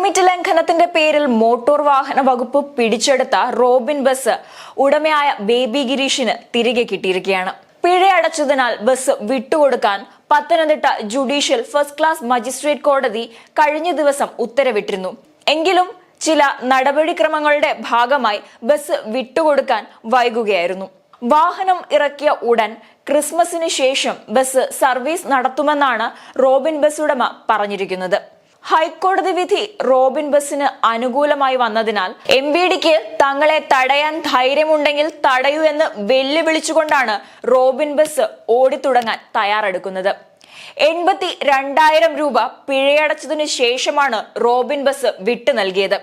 Permit ലംഘനത്തിന്റെ പേരിൽ motor വാഹന വകുപ്പ് പിടിച്ചെടുത്ത റോബിൻ ബസ് ഉടമയായ ബേബി ഗിരീഷിന് തിരികെ കിട്ടിയിരിക്കുകയാണ്. പിഴയടച്ചതിനാൽ ബസ് വിട്ടുകൊടുക്കാൻ Pathanamthitta judicial first class magistrate കോടതി കഴിഞ്ഞ ദിവസം ഉത്തരവിട്ടിരുന്നു. എങ്കിലും ചില നടപടിക്രമങ്ങളുടെ ഭാഗമായി ബസ് വിട്ടുകൊടുക്കാൻ വൈകുകയായിരുന്നു. വാഹനം ഇറക്കിയ ഉടൻ ക്രിസ്മസിന് ശേഷം ബസ് സർവീസ് നടത്തുമെന്നാണ് റോബിൻ ബസ് ഉടമ പറഞ്ഞിരിക്കുന്നത്. ഹൈക്കോടതി വിധി റോബിൻ ബസിന് അനുകൂലമായി വന്നതിനാൽ MVDക്ക് തങ്ങളെ തടയാൻ ധൈര്യമുണ്ടെങ്കിൽ തടയൂ എന്ന് വെല്ലുവിളിച്ചുകൊണ്ടാണ് റോബിൻ ബസ് ഓടിത്തുടങ്ങാൻ തയ്യാറെടുക്കുന്നത്. 82,000 രൂപ പിഴയടച്ചതിനു ശേഷമാണ് റോബിൻ ബസ് വിട്ടു നൽകിയത്.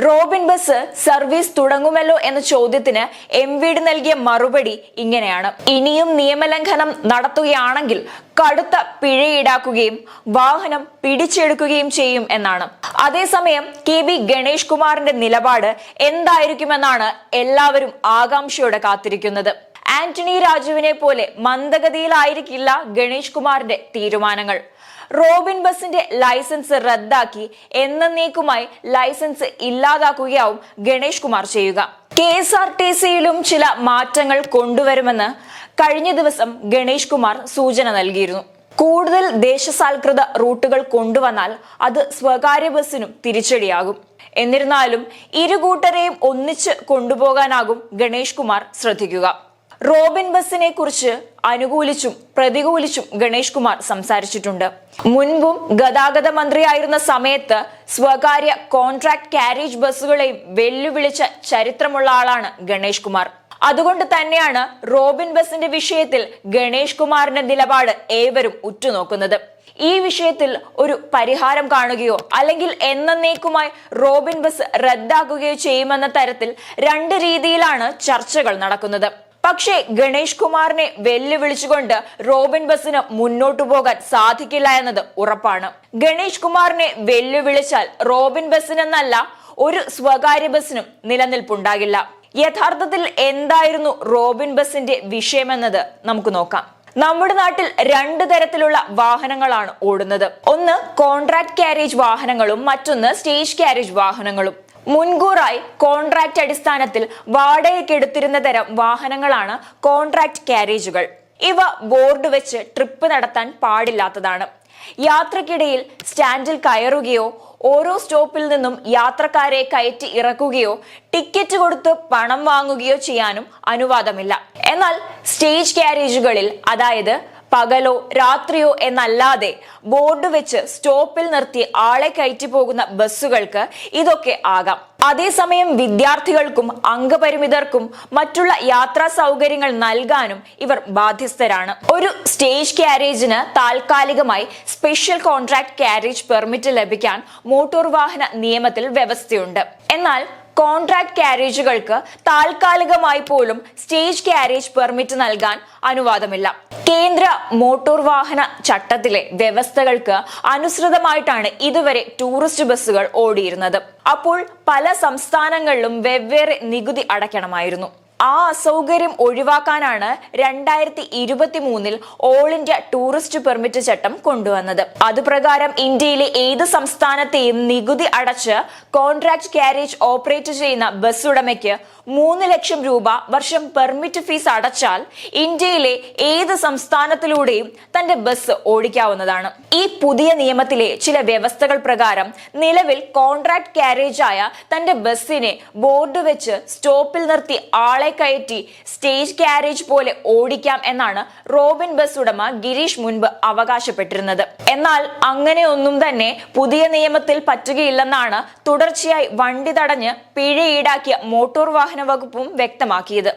റോബിൻ ബസ് സർവീസ് തുടങ്ങുമല്ലോ എന്ന ചോദ്യത്തിന് MVD നൽകിയ മറുപടി ഇങ്ങനെയാണ്: ഇനിയും നിയമലംഘനം നടത്തുകയാണെങ്കിൽ കടുത്ത പിഴ ഈടാക്കുകയും വാഹനം പിടിച്ചെടുക്കുകയും ചെയ്യും എന്നാണ്. അതേസമയം KB ഗണേഷ് കുമാറിന്റെ നിലപാട് എന്തായിരിക്കുമെന്നാണ് എല്ലാവരും ആകാംക്ഷയോടെ കാത്തിരിക്കുന്നത്. ആന്റണി രാജുവിനെ പോലെ മന്ദഗതിയിലായിരിക്കില്ല ഗണേഷ് കുമാറിന്റെ തീരുമാനങ്ങൾ. റോബിൻ ബസിന്റെ ലൈസൻസ് റദ്ദാക്കി എന്നേക്കുമായി ലൈസൻസ് ഇല്ലാതാക്കുകയാവും ഗണേഷ് കുമാർ ചെയ്യുക. KSRTCയിലും ചില മാറ്റങ്ങൾ കൊണ്ടുവരുമെന്ന് കഴിഞ്ഞ ദിവസം ഗണേഷ് കുമാർ സൂചന നൽകിയിരുന്നു. കൂടുതൽ ദേശസാൽകൃത റൂട്ടുകൾ കൊണ്ടുവന്നാൽ അത് സ്വകാര്യ ബസിനും തിരിച്ചടിയാകും. എന്നിരുന്നാലും ഇരുകൂട്ടരെയും ഒന്നിച്ച് കൊണ്ടുപോകാനാകും ഗണേഷ് കുമാർ ശ്രദ്ധിക്കുക. റോബിൻ ബസിനെ കുറിച്ച് അനുകൂലിച്ചും പ്രതികൂലിച്ചും ഗണേഷ് കുമാർ സംസാരിച്ചിട്ടുണ്ട്. മുൻപും ഗതാഗത മന്ത്രിയായിരുന്ന സമയത്ത് സ്വകാര്യ കോൺട്രാക്ട് കാരേജ് ബസ്സുകളെയും വെല്ലുവിളിച്ച ചരിത്രമുള്ള ആളാണ് ഗണേഷ് കുമാർ. അതുകൊണ്ട് തന്നെയാണ് റോബിൻ ബസിന്റെ വിഷയത്തിൽ ഗണേഷ് കുമാറിന്റെ നിലപാട് ഏവരും ഉറ്റുനോക്കുന്നത്. ഈ വിഷയത്തിൽ ഒരു പരിഹാരം കാണുകയോ അല്ലെങ്കിൽ എന്നേക്കുമായി റോബിൻ ബസ് റദ്ദാക്കുകയോ ചെയ്യുമെന്ന തരത്തിൽ രണ്ട് രീതിയിലാണ് ചർച്ചകൾ നടക്കുന്നത്. പക്ഷേ ഗണേഷ് കുമാറിനെ വെല്ലുവിളിച്ചുകൊണ്ട് റോബിൻ ബസിന് മുന്നോട്ടു പോകാൻ സാധിക്കില്ല എന്നത് ഉറപ്പാണ്. ഗണേഷ് കുമാറിനെ വെല്ലുവിളിച്ചാൽ റോബിൻ ബസിനെന്നല്ല ഒരു സ്വകാര്യ ബസിനും നിലനിൽപ്പുണ്ടാകില്ല. യഥാർത്ഥത്തിൽ എന്തായിരുന്നു റോബിൻ ബസിന്റെ വിഷയമെന്നത് നമുക്ക് നോക്കാം. നമ്മുടെ നാട്ടിൽ രണ്ട് തരത്തിലുള്ള വാഹനങ്ങളാണ് ഓടുന്നത്. ഒന്ന് കോൺട്രാക്ട് കാരേജ് വാഹനങ്ങളും മറ്റൊന്ന് സ്റ്റേജ് കാരേജ് വാഹനങ്ങളും. മുൻകൂറായി കോൺട്രാക്ട് അടിസ്ഥാനത്തിൽ വാടകയ്ക്കെടുത്തിരുന്ന തരം വാഹനങ്ങളാണ് കോൺട്രാക്ട് കാരേജുകൾ. ഇവ ബോർഡ് വെച്ച് ട്രിപ്പ് നടത്താൻ പാടില്ലാത്തതാണ്. യാത്രക്കിടയിൽ സ്റ്റാൻഡിൽ കയറുകയോ ഓരോ സ്റ്റോപ്പിൽ നിന്നും യാത്രക്കാരെ കയറ്റി ഇറക്കുകയോ ടിക്കറ്റ് കൊടുത്ത് പണം വാങ്ങുകയോ ചെയ്യാനും അനുവാദമില്ല. എന്നാൽ സ്റ്റേജ് കാരേജുകളിൽ, അതായത് പകലോ രാത്രിയോ എന്നല്ലാതെ ബോർഡ് വെച്ച് സ്റ്റോപ്പിൽ നിർത്തി ആളെ കയറ്റി പോകുന്ന ബസ്സുകൾക്ക് ഇതൊക്കെ ആകാം. അതേസമയം വിദ്യാർത്ഥികൾക്കും അംഗപരിമിതർക്കും മറ്റുള്ള യാത്രാ സൗകര്യങ്ങൾ നൽകാനും ഇവർ ബാധ്യസ്ഥരാണ്. ഒരു സ്റ്റേജ് കാരേജിന് താൽക്കാലികമായി സ്പെഷ്യൽ കോൺട്രാക്ട് കാരേജ് പെർമിറ്റ് ലഭിക്കാൻ മോട്ടോർ വാഹന നിയമത്തിൽ വ്യവസ്ഥയുണ്ട്. എന്നാൽ കോൺട്രാക്ട് കാരേജുകൾക്ക് താൽക്കാലികമായി പോലും സ്റ്റേജ് കാരേജ് പെർമിറ്റ് നൽകാൻ അനുവാദമില്ല. കേന്ദ്ര മോട്ടോർ വാഹന ചട്ടത്തിലെ വ്യവസ്ഥകൾക്ക് അനുസൃതമായിട്ടാണ് ഇതുവരെ ടൂറിസ്റ്റ് ബസ്സുകൾ ഓടിയിരുന്നത്. അപ്പോൾ പല സംസ്ഥാനങ്ങളിലും വെവ്വേറെ നികുതി അടയ്ക്കണമായിരുന്നു. ആ അസൗകര്യം ഒഴിവാക്കാനാണ് 2023 ഓൾ ഇന്ത്യ ടൂറിസ്റ്റ് പെർമിറ്റ് ചട്ടം കൊണ്ടുവന്നത്. അതുപ്രകാരം ഇന്ത്യയിലെ ഏത് സംസ്ഥാനത്തെയും നികുതി അടച്ച് കോൺട്രാക്ട് കാരേജ് ഓപ്പറേറ്റ് ചെയ്യുന്ന ബസ് ഉടമയ്ക്ക് 3 ലക്ഷം രൂപ വർഷം പെർമിറ്റ് ഫീസ് അടച്ചാൽ ഇന്ത്യയിലെ ഏത് സംസ്ഥാനത്തിലൂടെയും തന്റെ ബസ് ഓടിക്കാവുന്നതാണ്. ഈ പുതിയ നിയമത്തിലെ ചില വ്യവസ്ഥകൾ പ്രകാരം നിലവിൽ കോൺട്രാക്ട് കാരേജ് ആയ തന്റെ ബസ്സിനെ ബോർഡ് വെച്ച് സ്റ്റോപ്പിൽ നിർത്തി ആളെ കയറ്റി സ്റ്റേജ് കാരേജ് പോലെ ഓടിക്കാം എന്നാണ് റോബിൻ ബസ് ഉടമ ഗിരീഷ് മുൻപ് അവകാശപ്പെട്ടിരുന്നത്. എന്നാൽ അങ്ങനെയൊന്നും തന്നെ പുതിയ നിയമത്തിൽ പറ്റുകയില്ലെന്നാണ് തുടർച്ചയായി വണ്ടി തടഞ്ഞ് പിഴ ഈടാക്കിയ മോട്ടോർ വാഹന വകുപ്പും വ്യക്തമാക്കിയത്.